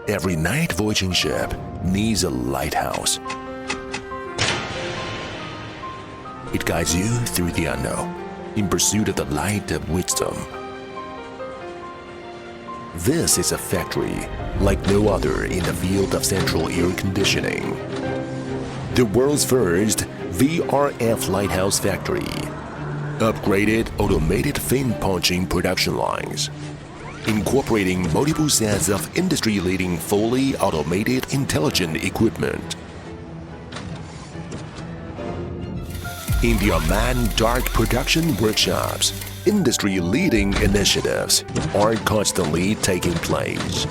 Every night voyaging ship needs a lighthouse. It guides you through the unknown in pursuit of the light of wisdom. This is a factory like no other in the field of central air conditioning. The world's first VRF Lighthouse Factory. Upgraded automated fin punching production lines, incorporating multiple sets of industry-leading fully automated intelligent equipment. In the unmanned dark production workshops, industry-leading initiatives are constantly taking place,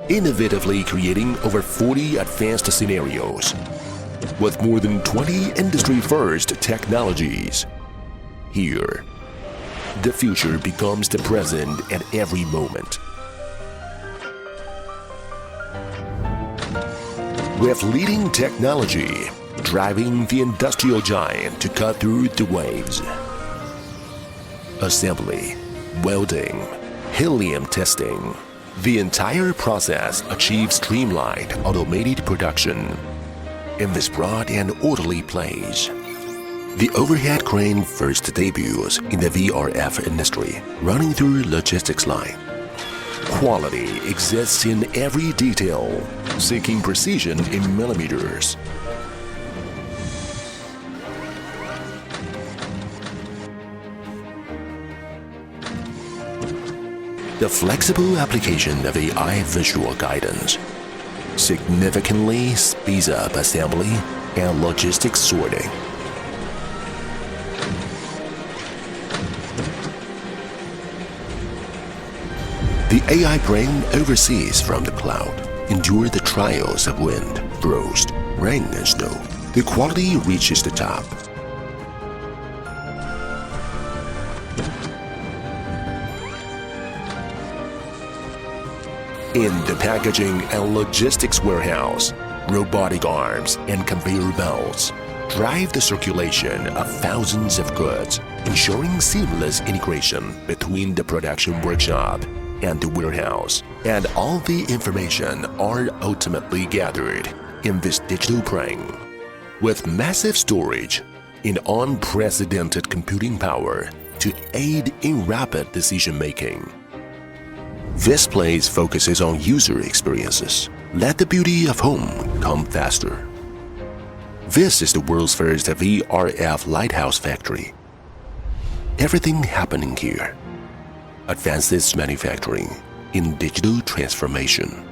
innovatively creating over 40 advanced scenarios with more than 20 industry-first technologies. Here, the future becomes the present at every moment. With leading technology driving the industrial giant to cut through the waves. Assembly, welding, helium testing. The entire process achieves streamlined automated production in this broad and orderly place. The overhead crane first debuts in the VRF industry, running through logistics line. Quality exists in every detail, seeking precision in millimeters. The flexible application of AI visual guidance significantly speeds up assembly and logistics sorting. The AI brain oversees from the cloud, endure the trials of wind, frost, rain and snow. The quality reaches the top. In the packaging and logistics warehouse, robotic arms and conveyor belts drive the circulation of thousands of goods, ensuring seamless integration between the production workshop and the warehouse. And all the information are ultimately gathered in this digital brain. With massive storage and unprecedented computing power to aid in rapid decision-making. This place focuses on user experiences. Let the beauty of home come faster. This is the world's first VRF Lighthouse Factory. Everything happening here advances manufacturing in digital transformation.